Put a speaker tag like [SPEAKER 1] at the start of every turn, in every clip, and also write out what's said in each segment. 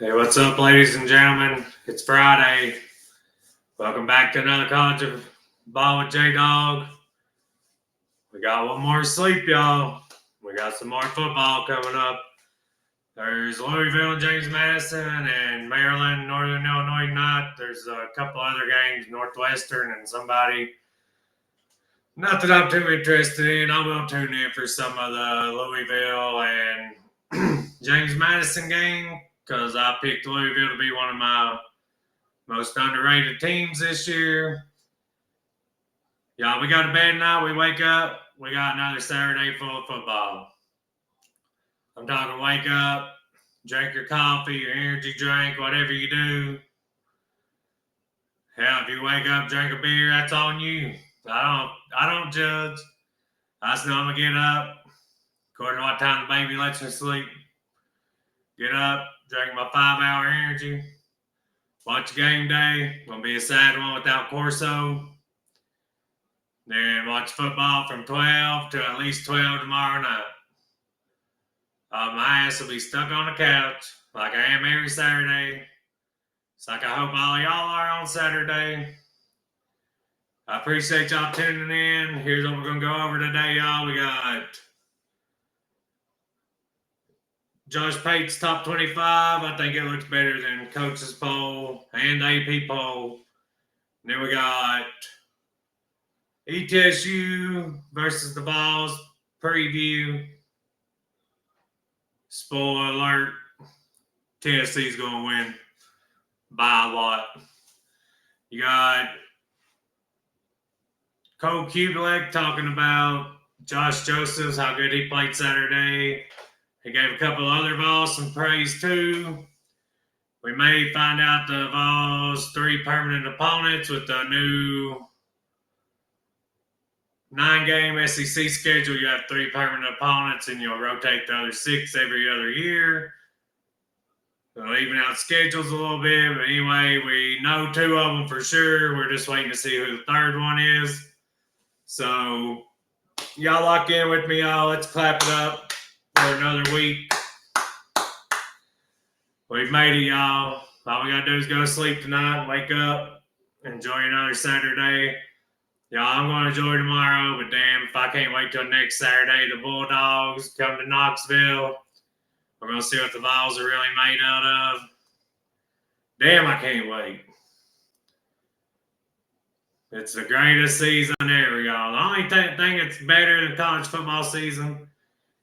[SPEAKER 1] Hey, what's up, ladies and gentlemen? It's Friday. Welcome back to another College of Ball with J-Dog. We got one more sleep, y'all. We got some more football coming up. There's Louisville and James Madison and Maryland, Northern Illinois tonight. There's a couple other games, Northwestern and somebody. Not that I'm too interested in. I will tune in for some of the Louisville and James Madison game because I picked Louisville to be one of my most underrated teams this year. Y'all, we got a bad night. We wake up. We got another Saturday full of football. I'm talking wake up, drink your coffee, your energy drink, whatever you do. Hell, if you wake up, drink a beer, that's on you. I don't judge. I just know I'm gonna get up, according to what time the baby lets me sleep. Get up, drink my 5-hour energy. Watch game day. Gonna be a sad one without Corso. Then watch football from 12 to at least 12 tomorrow night. My ass will be stuck on the couch like I am every Saturday. It's like I hope all of y'all are on Saturday. I appreciate y'all tuning in. Here's what we're going to go over today, y'all. We got Josh Pate's top 25. I think it looks better than Coach's poll and AP poll. And then we got ETSU versus the Vols preview. Spoiler alert, Tennessee's going to win by a lot. You got Cole Kubelek talking about Josh Josephs, how good he played Saturday. He gave a couple other Vols some praise too. We may find out the Vols 3 permanent opponents with the new 9-game SEC schedule. You have 3 permanent opponents, and you'll rotate the other 6 every other year. They'll even out schedules a little bit. But anyway, we know 2 of them for sure. We're just waiting to see who the 3rd one is. So, y'all lock in with me, y'all. Let's clap it up for another week. We've made it, y'all. All we got to do is go to sleep tonight, wake up, enjoy another Saturday. Y'all, I'm going to enjoy tomorrow, but damn, if I can't wait till next Saturday, the Bulldogs come to Knoxville. We're going to see what the Vols are really made out of. Damn, I can't wait. It's the greatest season ever, y'all. The only thing that's better than college football season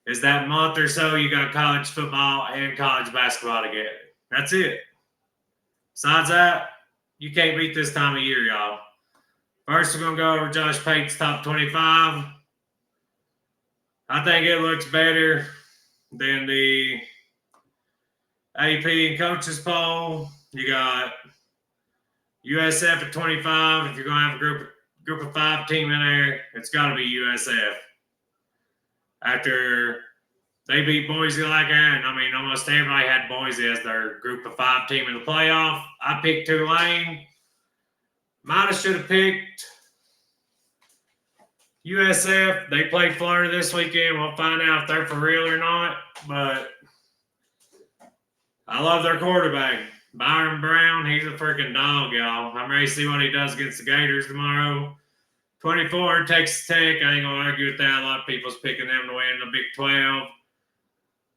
[SPEAKER 1] is that month or so you got college football and college basketball together. That's it. Besides that, you can't beat this time of year, y'all. First, we're going to go over Josh Pate's top 25. I think it looks better than the AP and coaches poll. You got USF at 25. If you're going to have a group of 5 team in there, it's got to be USF. After they beat Boise like that, and I mean, almost everybody had Boise as their group of 5 team in the playoff. I picked Tulane. Might have should have picked USF. They played Florida this weekend. We'll find out if they're for real or not. But I love their quarterback. Byron Brown, he's a freaking dog, y'all. I'm ready to see what he does against the Gators tomorrow. 24, Texas Tech. I ain't going to argue with that. A lot of people's picking them to win the Big 12.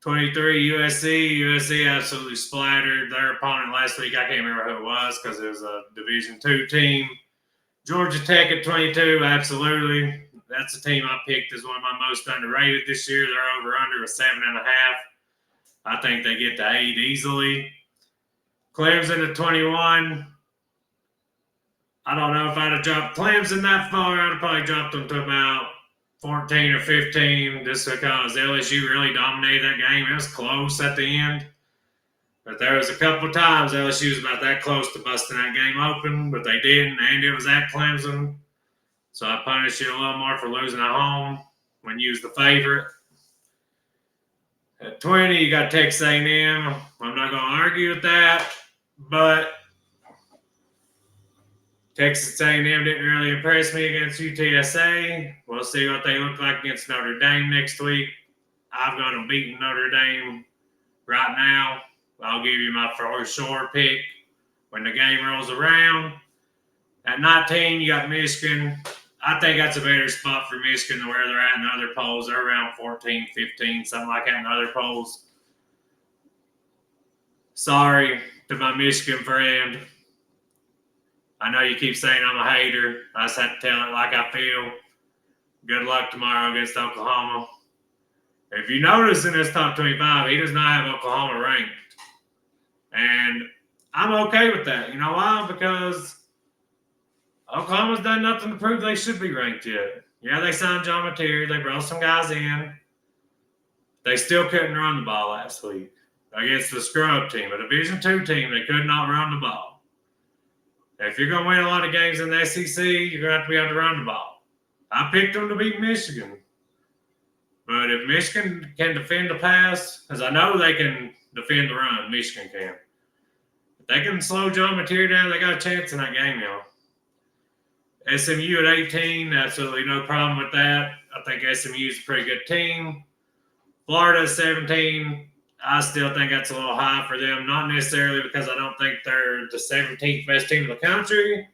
[SPEAKER 1] 23, USC. USC absolutely splattered their opponent last week. I can't remember who it was because it was a Division II team. Georgia Tech at 22, absolutely. That's the team I picked as one of my most underrated this year. They're over-under a 7.5. I think they get to 8 easily. Clemson at 21. I don't know if I'd have dropped Clemson that far. I'd have probably dropped them to about 14 or 15 just because LSU really dominated that game. It was close at the end. But there was a couple of times LSU was about that close to busting that game open, but they didn't, and it was at Clemson. So I punish you a little more for losing at home when you was the favorite. At 20, you got Texas A&M. I'm not going to argue with that, but Texas A&M didn't really impress me against UTSA. We'll see what they look like against Notre Dame next week. I've got them beating Notre Dame right now. I'll give you my for sure pick when the game rolls around. At 19, you got Michigan. I think that's a better spot for Michigan than where they're at in other polls. They're around 14, 15, something like that in other polls. Sorry to my Michigan friend. I know you keep saying I'm a hater. I just have to tell it like I feel. Good luck tomorrow against Oklahoma. If you notice in this top 25, he does not have Oklahoma ranked. And I'm okay with that. You know why? Because Oklahoma's done nothing to prove they should be ranked yet. Yeah, they signed John Mateer. They brought some guys in. They still couldn't run the ball last week against the scrub team, a Division II team. They could not run the ball. If you're going to win a lot of games in the SEC, you're going to have to be able to run the ball. I picked them to beat Michigan. But if Michigan can defend the pass, because I know they can defend the run, Michigan can. If they can slow John Mateer down, they got a chance in that game, y'all. SMU at 18, absolutely no problem with that. I think SMU is a pretty good team. Florida at 17, I still think that's a little high for them. Not necessarily because I don't think they're the 17th best team in the country,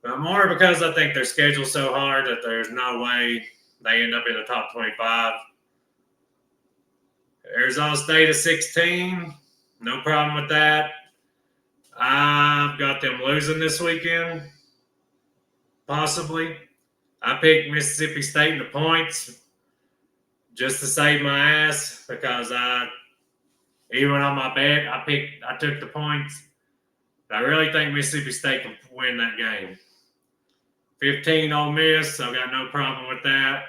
[SPEAKER 1] but more because I think their schedule's so hard that there's no way they end up in the top 25. Arizona State at 16, no problem with that. I've got them losing this weekend. Possibly. I picked Mississippi State in the points just to save my ass because even on my bet, I took the points. But I really think Mississippi State can win that game. 15 Ole Miss, I've got no problem with that.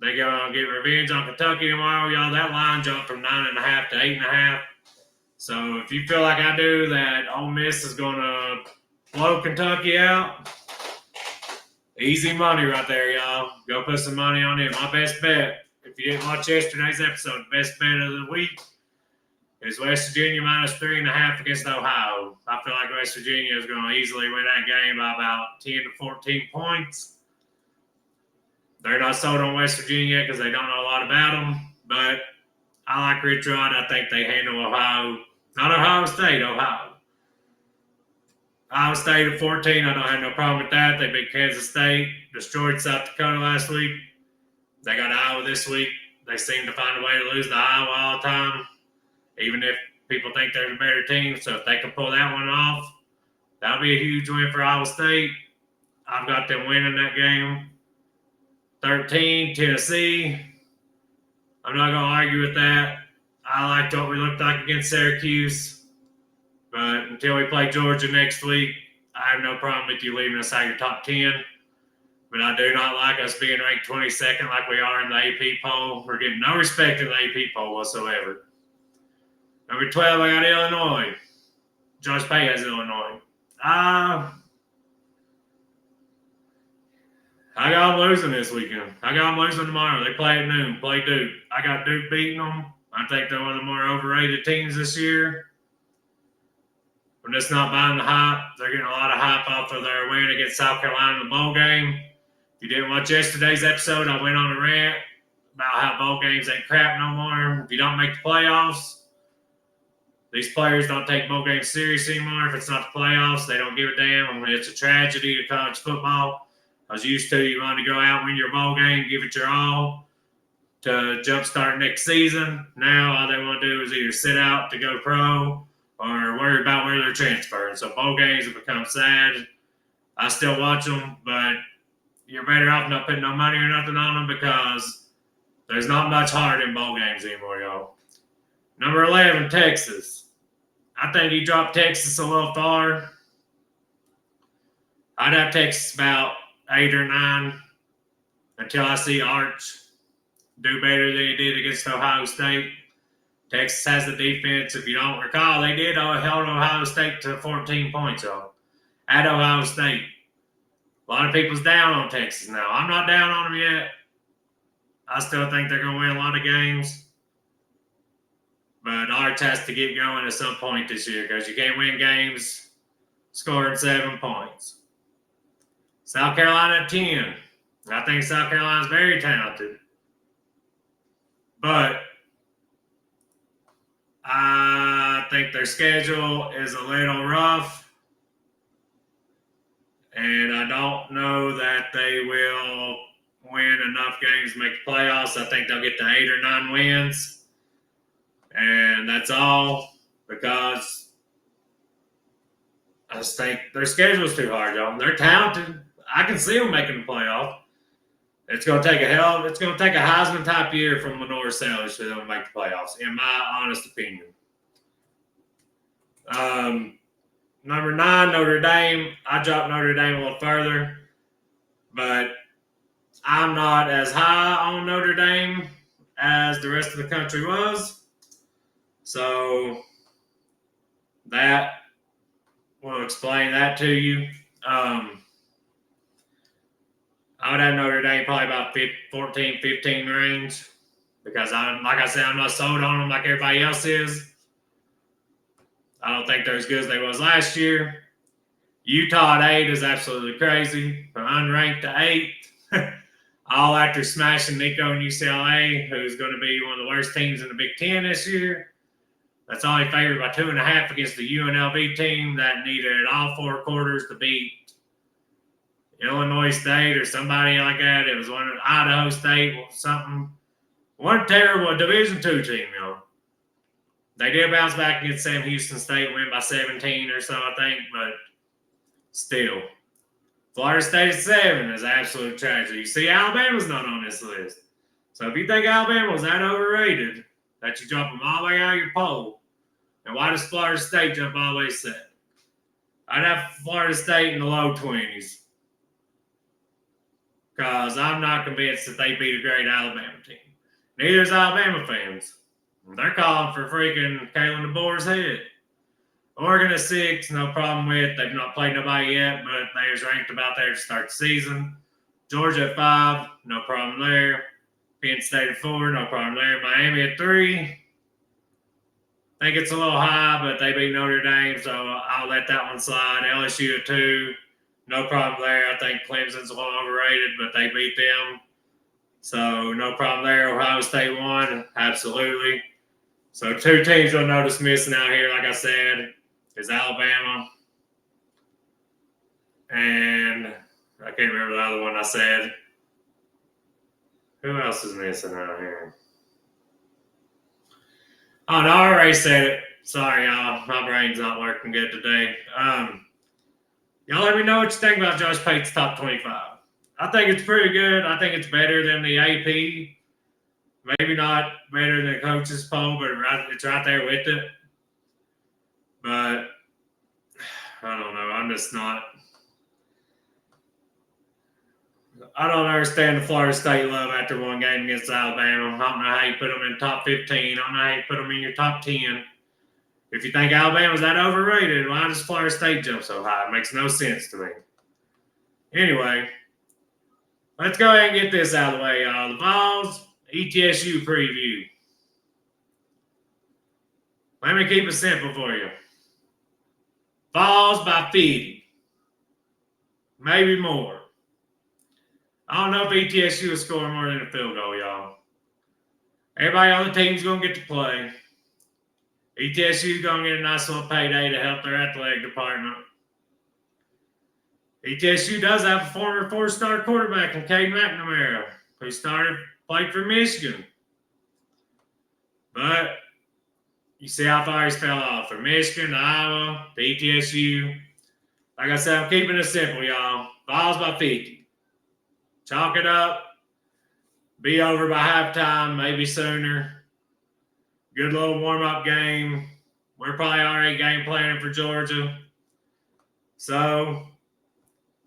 [SPEAKER 1] They go and get revenge on Kentucky tomorrow, y'all. That line jumped from 9.5 to 8.5. So if you feel like I do that Ole Miss is going to blow Kentucky out, easy money right there, y'all. Go put some money on it. My best bet, if you didn't watch yesterday's episode, best bet of the week is West Virginia minus 3.5 against Ohio. I feel like West Virginia is going to easily win that game by about 10 to 14 points. They're not sold on West Virginia because they don't know a lot about them, but I like Rich Rod. I think they handle Ohio. Not Ohio State, Ohio. Ohio State at 14, I don't have no problem with that. They beat Kansas State, destroyed South Dakota last week. They got Iowa this week. They seem to find a way to lose to Iowa all the time, even if people think they're the better team. So if they can pull that one off, that'll be a huge win for Iowa State. I've got them winning that game. 13, Tennessee. I'm not going to argue with that. I liked what we looked like against Syracuse. But until we play Georgia next week, I have no problem with you leaving us out your top 10. But I do not like us being ranked 22nd like we are in the AP poll. We're getting no respect in the AP poll whatsoever. Number 12, I got Illinois. Josh Pay has Illinois. I got them losing this weekend. I got them losing tomorrow. They play at noon. Play Duke. I got Duke beating them. I think they're one of the more overrated teams this year. I'm just not buying the hype. They're getting a lot of hype off of their win against South Carolina in the bowl game. If you didn't watch yesterday's episode, I went on a rant about how bowl games ain't crap no more. If you don't make the playoffs, these players don't take bowl games serious anymore. If it's not the playoffs, they don't give a damn. I mean, it's a tragedy to college football. I was used to you want to go out, win your bowl game, give it your all to jumpstart next season. Now all they want to do is either sit out to go pro or worry about where they're transferring. So bowl games have become sad. I still watch them, but you're better off not putting no money or nothing on them because there's not much heart in bowl games anymore, y'all. Number 11, Texas. I think he dropped Texas a little far. I'd have Texas about 8 or 9 until I see Arch do better than he did against Ohio State. Texas has the defense. If you don't recall, they did held Ohio State to 14 points at Ohio State. A lot of people's down on Texas now. I'm not down on them yet. I still think they're going to win a lot of games. But Arch has to get going at some point this year because you can't win games scoring 7 points. South Carolina at 10. I think South Carolina's very talented. But I think their schedule is a little rough, and I don't know that they will win enough games to make the playoffs. I think they'll get to 8 or 9 wins, and that's all, because I just think their schedule's too hard, y'all. They're talented. I can see them making the playoff. It's going to take it's going to take a Heisman type year from Lenore Sellers for them to make the playoffs, in my honest opinion. Number 9, Notre Dame. I dropped Notre Dame a little further, but I'm not as high on Notre Dame as the rest of the country was. So that will explain that to you. I would have Notre Dame probably about 14, 15 range, because like I said, I'm not sold on them like everybody else is. I don't think they're as good as they was last year. Utah at 8 is absolutely crazy. From unranked to 8. All after smashing Nico and UCLA, who's going to be one of the worst teams in the Big Ten this year. That's only favored by 2.5 against the UNLV team that needed all 4 quarters to beat Illinois State or somebody like that. It was one of Idaho State or something. One terrible Division II team, y'all. They did bounce back against Sam Houston State, win by 17 or so, I think, but still. Florida State at 7 is absolute tragedy. You see, Alabama's not on this list. So if you think Alabama was that overrated, that you jump them all the way out of your poll, then why does Florida State jump all the way to 7? I'd have Florida State in the low 20s, because I'm not convinced that they beat a great Alabama team. Neither is Alabama fans. They're calling for freaking Kalen DeBoer's head. Oregon at 6, no problem with. They've not played nobody yet, but they was ranked about there to start the season. Georgia at 5, no problem there. Penn State at 4, no problem there. Miami at 3. I think it's a little high, but they beat Notre Dame, so I'll let that one slide. LSU at 2, no problem there. I think Clemson's a little overrated, but they beat them. So no problem there. Ohio State 1, absolutely. So 2 teams you'll notice missing out here, like I said, is Alabama. And I can't remember the other one I said. Who else is missing out here? Oh, no, I already said it. Sorry, y'all. My brain's not working good today. Y'all let me know what you think about Josh Pate's top 25. I think it's pretty good. I think it's better than the AP. Maybe not better than the coaches poll, but it's right there with it. But I don't know. I'm just not. I don't understand the Florida State love after one game against Alabama. I don't know how you put them in top 15. I don't know how you put them in your top 10. If you think Alabama's that overrated, why does Florida State jump so high? It makes no sense to me. Anyway, let's go ahead and get this out of the way, y'all. The Vols ETSU preview. Let me keep it simple for you. Vols by 50. Maybe more. I don't know if ETSU will score more than a field goal, y'all. Everybody on the team's going to get to play. ETSU's going to get a nice little payday to help their athletic department. ETSU does have a former 4-star quarterback in Cade McNamara, who played for Michigan. But you see how far he's fell off. From Michigan to Iowa to ETSU. Like I said, I'm keeping it simple, y'all. Vols by 50. Chalk it up. Be over by halftime, maybe sooner. Good little warm-up game. We're probably already game planning for Georgia. So,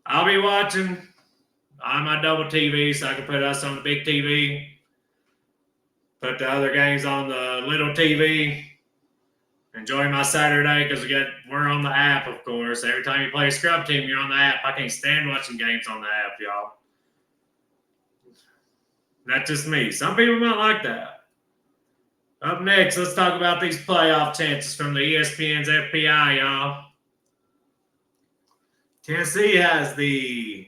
[SPEAKER 1] I'll be watching on my double TV so I can put us on the big TV. Put the other games on the little TV. Enjoy my Saturday because we're on the app, of course. Every time you play a scrub team, you're on the app. I can't stand watching games on the app, y'all. That's just me. Some people might like that. Up next, let's talk about these playoff chances from the ESPN's FPI, y'all. Tennessee has the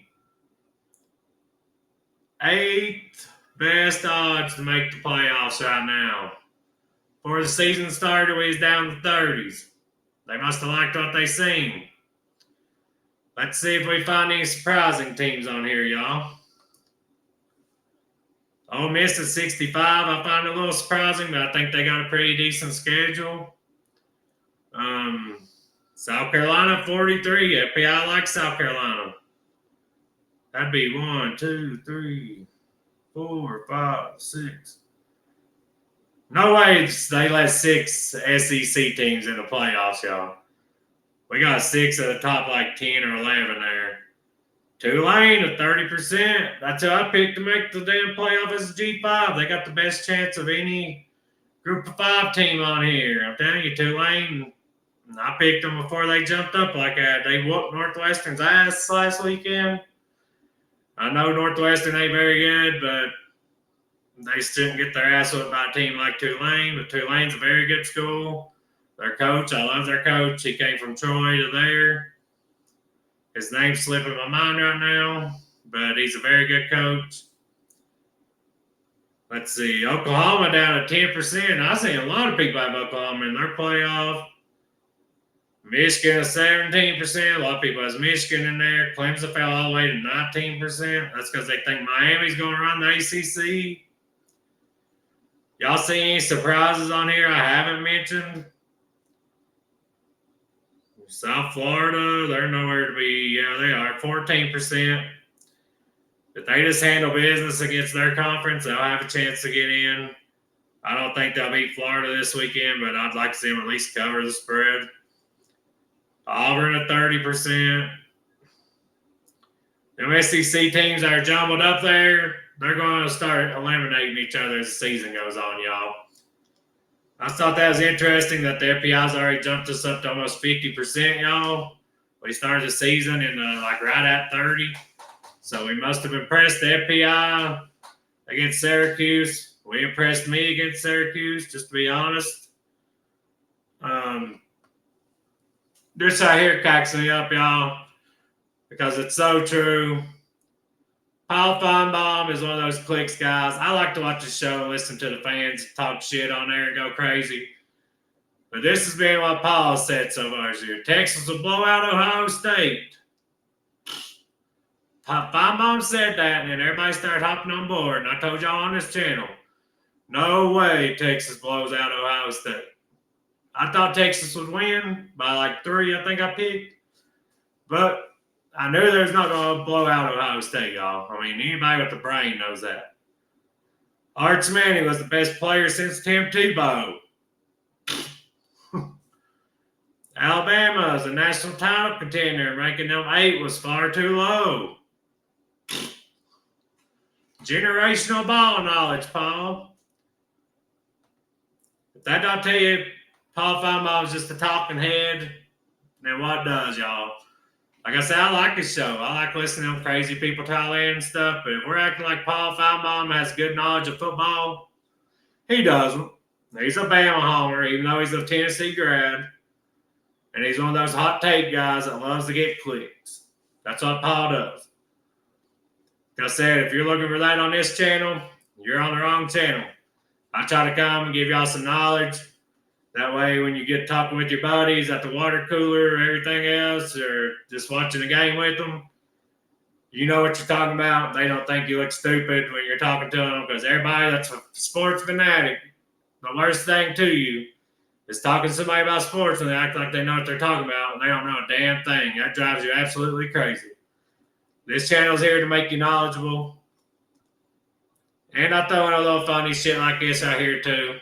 [SPEAKER 1] 8th best odds to make the playoffs right now. Before the season started, we was down to 30s. They must have liked what they seen. Let's see if we find any surprising teams on here, y'all. Ole Miss at 65, I find it a little surprising, but I think they got a pretty decent schedule. South Carolina 43. FPI likes South Carolina. That'd be 1, 2, 3, 4, 5, 6. No way they let 6 SEC teams in the playoffs, y'all. We got 6 of the top like 10 or 11 there. Tulane at 30%. That's who I picked to make the damn playoff as a G5. They got the best chance of any group of 5 team on here. I'm telling you, Tulane, I picked them before they jumped up like that. They whooped Northwestern's ass last weekend. I know Northwestern ain't very good, but they shouldn't get their ass whooped by a team like Tulane. But Tulane's a very good school. Their coach, I love their coach. He came from Troy to there. His name's slipping my mind right now, but he's a very good coach. Let's see. Oklahoma down at 10%. I see a lot of people have Oklahoma in their playoff. Michigan at 17%. A lot of people has Michigan in there. Clemson fell all the way to 19%. That's because they think Miami's going to run the ACC. Y'all see any surprises on here I haven't mentioned? South Florida, they're nowhere to be. Yeah, they are 14%. If they just handle business against their conference, they'll have a chance to get in. I don't think they'll beat Florida this weekend, but I'd like to see them at least cover the spread. Auburn at 30%. Them SEC teams that are jumbled up there, they're going to start eliminating each other as the season goes on, y'all. I thought that was interesting that the FPI's already jumped us up to almost 50%, y'all. We started the season in right at 30. So we must have impressed the FPI against Syracuse. We impressed me against Syracuse, just to be honest. This right here cracks me up, y'all, because it's so true. Paul Feinbaum is one of those clicks guys. I like to watch the show and listen to the fans talk shit on there and go crazy. But this has been what Paul said so far this year. Texas will blow out Ohio State. Feinbaum said that, and then everybody started hopping on board. And I told y'all on this channel, no way Texas blows out Ohio State. I thought Texas would win by like 3, I think I picked. But I knew there was not going to blow out Ohio State, y'all. I mean, anybody with a brain knows that. Arch Manning was the best player since Tim Tebow. Alabama is a national title contender. Ranking them 8 was far too low. Generational ball knowledge, Paul. If that don't tell you Paul Feinbaum is just a talking head, then what does, y'all? Like I said, I like his show. I like listening to them crazy people tell in and stuff. But if we're acting like Paul Feinbaum has good knowledge of football, he doesn't. He's a Bama homer, even though he's a Tennessee grad. And he's one of those hot take guys that loves to get clicks. That's what Paul does. Like I said, if you're looking for that on this channel, you're on the wrong channel. I try to come and give y'all some knowledge. That way, when you get talking with your buddies at the water cooler or everything else, or just watching the game with them, you know what you're talking about. They don't think you look stupid when you're talking to them, because everybody that's a sports fanatic, the worst thing to you is talking to somebody about sports and they act like they know what they're talking about and they don't know a damn thing. That drives you absolutely crazy. This channel's here to make you knowledgeable. And I throw in a little funny shit like this out here, too.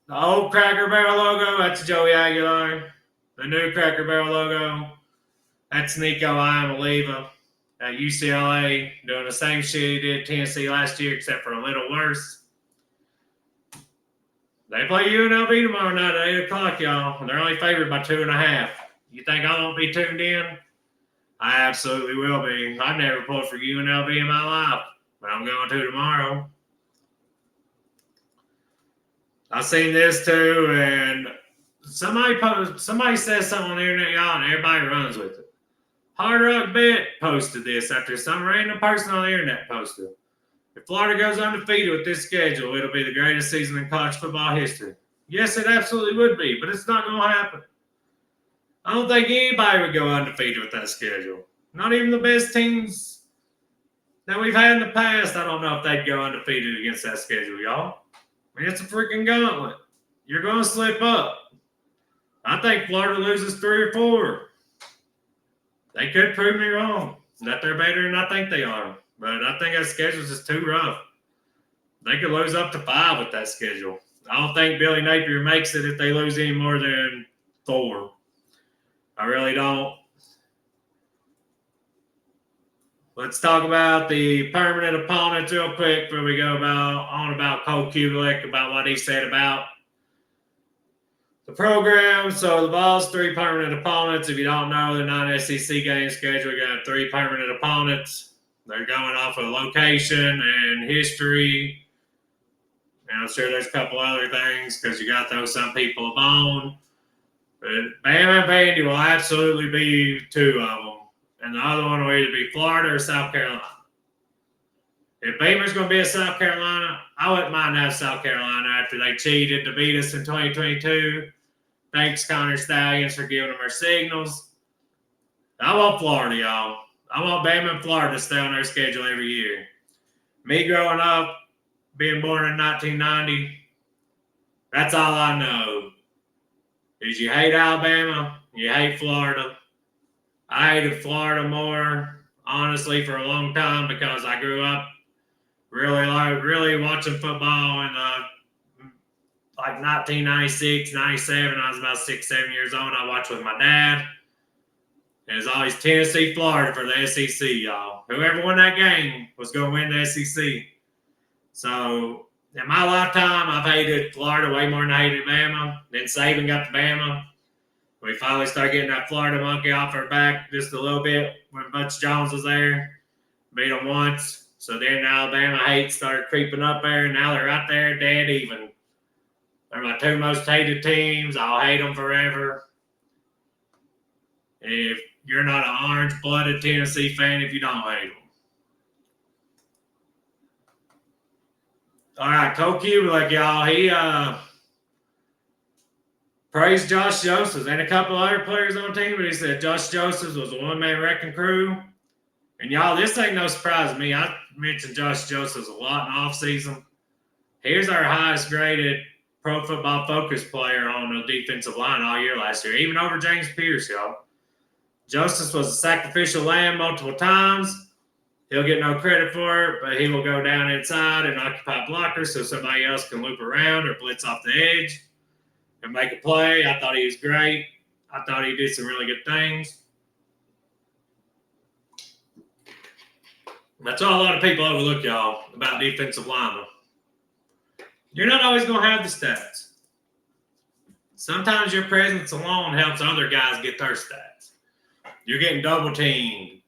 [SPEAKER 1] The old Cracker Barrel logo, that's Joey Aguilar. The new Cracker Barrel logo, that's Nico Iamaleava at UCLA, doing the same shit he did at Tennessee last year, except for a little worse. They play UNLV tomorrow night at 8 o'clock, y'all. They're only favored by 2.5. You think I won't be tuned in? I absolutely will be. I've never pulled for UNLV in my life, but I'm going to tomorrow. I've seen this too, and somebody says something on the internet, y'all, and everybody runs with it. Hard Rock Bet posted this after some random person on the internet posted. If Florida goes undefeated with this schedule, it'll be the greatest season in college football history. Yes, it absolutely would be, but it's not going to happen. I don't think anybody would go undefeated with that schedule. Not even the best teams that we've had in the past. I don't know if they'd go undefeated against that schedule, y'all. I mean, it's a freaking gauntlet. You're going to slip up. I think Florida loses 3 or 4. They could prove me wrong that they're better than I think they are. But I think that schedule's just too rough. They could lose up to 5 with that schedule. I don't think Billy Napier makes it if they lose any more than 4. I really don't. Let's talk about the permanent opponents real quick before we go about Cole Kubelik, about what he said about the program. So the Vols, 3 permanent opponents. If you don't know, the non-SEC game schedule, we got 3 permanent opponents. They're going off of location and history. And I'm sure there's a couple other things because you got to throw some people a bone. But Bama and Vandy will absolutely be 2 of them. And the other one will either be Florida or South Carolina. If Bama's going to be at South Carolina, I wouldn't mind having South Carolina after they cheated to beat us in 2022. Thanks, Connor Stallions, for giving them our signals. I want Florida, y'all. I want Bama and Florida to stay on their schedule every year. Me growing up, being born in 1990, that's all I know. Is you hate Alabama, you hate Florida. I hated Florida more, honestly, for a long time because I grew up really watching football in like 1996, 97. I was about 6, 7 years old. I watched with my dad. And it's always Tennessee, Florida for the SEC, y'all. Whoever won that game was going to win the SEC. So, in my lifetime, I've hated Florida way more than I hated Bama. Then Saban got to Bama. We finally started getting that Florida monkey off our back just a little bit when Butch Jones was there. Beat them once. So then Alabama hate started creeping up there, and now they're right there dead even. They're my 2 most hated teams. I'll hate them forever. If you're not an orange-blooded Tennessee fan, if you don't hate them. All right, Cole Kubelik, y'all. He praised Josh Josephs and a couple other players on the team, but he said Josh Josephs was a one-man wrecking crew. And, y'all, this ain't no surprise to me. I mentioned Josh Josephs a lot in offseason. Here's our highest-graded Pro Football Focus player on the defensive line all year last year, even over James Pierce, y'all. Josephs was a sacrificial lamb multiple times. He'll get no credit for it, but he will go down inside and occupy blockers so somebody else can loop around or blitz off the edge and make a play. I thought he was great. I thought he did some really good things. That's all a lot of people overlook, y'all, about defensive linemen. You're not always going to have the stats. Sometimes your presence alone helps other guys get their stats. You're getting double teamed.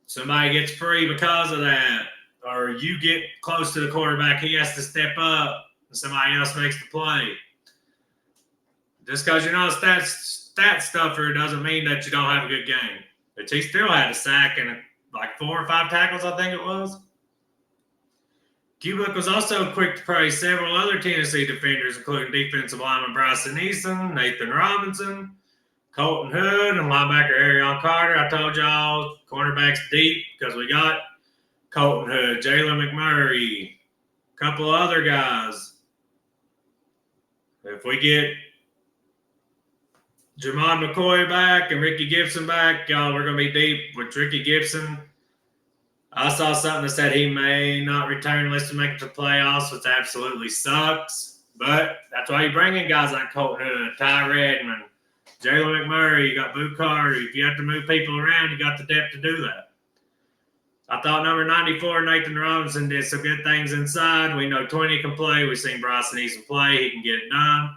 [SPEAKER 1] Somebody gets free because of that. Or you get close to the quarterback, he has to step up, and somebody else makes the play. Just because you're not a stat stuffer doesn't mean that you don't have a good game. But he still had a sack and like 4 or 5 tackles, I think it was. Kubelik was also quick to praise several other Tennessee defenders, including defensive lineman Bryson Eason, Nathan Robinson, Colton Hood, and linebacker Arion Carter. I told y'all, cornerbacks deep because we got Colton Hood, Jalen McMurray, a couple of other guys. If we get Jermon McCoy back and Ricky Gibson back, y'all, we're going to be deep with Ricky Gibson. I saw something that said he may not return unless we make it to playoffs, which absolutely sucks. But that's why you bring in guys like Colton Hood, Ty Redmond, Jalen McMurray, you got Boo Carter. If you have to move people around, you got the depth to do that. I thought number 94, Nathan Robinson, did some good things inside. We know 20 can play. We've seen Bryson Eason play. He can get it done.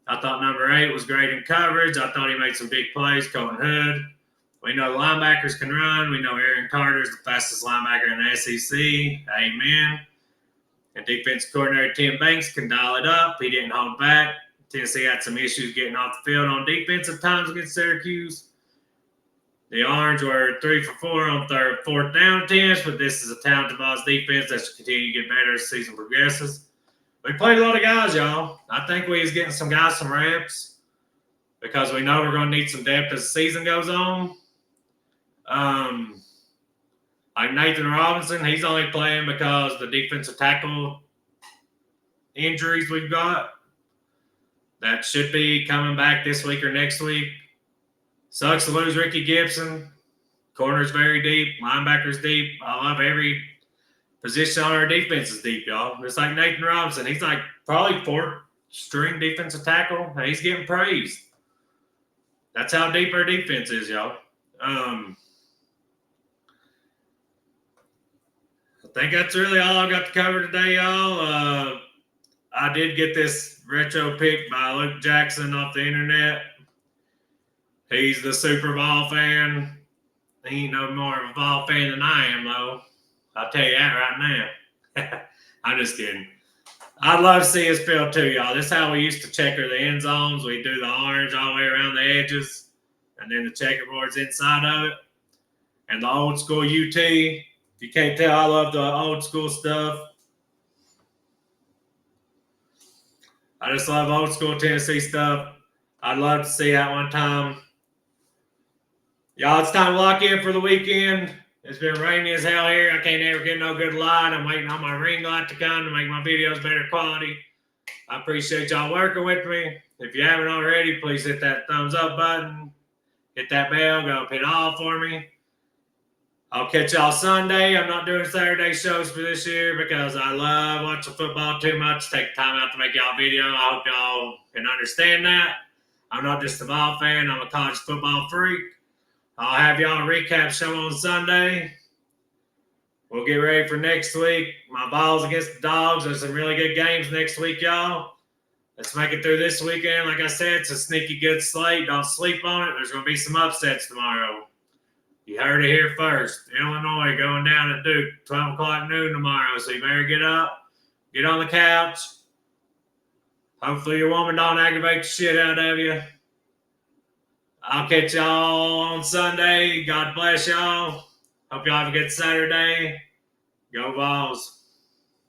[SPEAKER 1] I thought number 8 was great in coverage. I thought he made some big plays, Colton Hood. We know linebackers can run. We know Aaron Carter is the fastest linebacker in the SEC. Amen. And defensive coordinator Tim Banks can dial it up. He didn't hold back. Tennessee had some issues getting off the field on defensive times against Syracuse. The Orange were 3 for 4 on fourth down attempts, but this is a talented Vols defense that should continue to get better as the season progresses. We played a lot of guys, y'all. I think we was getting some guys some reps because we know we're going to need some depth as the season goes on. Like Nathan Robinson, he's only playing because the defensive tackle injuries we've got. That should be coming back this week or next week. Sucks to lose Ricky Gibson. Corner's very deep. Linebacker's deep. I love every position on our defense is deep, y'all. Just like Nathan Robinson. He's like probably fourth string defensive tackle, and he's getting praised. That's how deep our defense is, y'all. I think that's really all I've got to cover today, y'all. I did get this retro pick by Luke Jackson off the internet. He's the Super Vol fan. He ain't no more of a Vol fan than I am, though. I'll tell you that right now. I'm just kidding. I'd love to see us field too, y'all. This is how we used to checker the end zones. We do the orange all the way around the edges, and then the checkerboard's inside of it. And the old school UT. If you can't tell, I love the old school stuff. I just love old school Tennessee stuff. I'd love to see that one time. Y'all, it's time to lock in for the weekend. It's been rainy as hell here. I can't ever get no good light. I'm waiting on my ring light to come to make my videos better quality. I appreciate y'all working with me. If you haven't already, please hit that thumbs up button. Hit that bell. Go hit all for me. I'll catch y'all Sunday. I'm not doing Saturday shows for this year because I love watching football too much. Take time out to make y'all a video. I hope y'all can understand that. I'm not just a ball fan. I'm a college football freak. I'll have y'all a recap show on Sunday. We'll get ready for next week. My Vols against the Dogs. There's some really good games next week, y'all. Let's make it through this weekend. Like I said, it's a sneaky good slate. Don't sleep on it. There's going to be some upsets tomorrow. You heard it here first. Illinois going down at Duke, 12 o'clock noon tomorrow. So you better get up, get on the couch. Hopefully your woman don't aggravate the shit out of you. I'll catch y'all on Sunday. God bless y'all. Hope y'all have a good Saturday. Go Vols.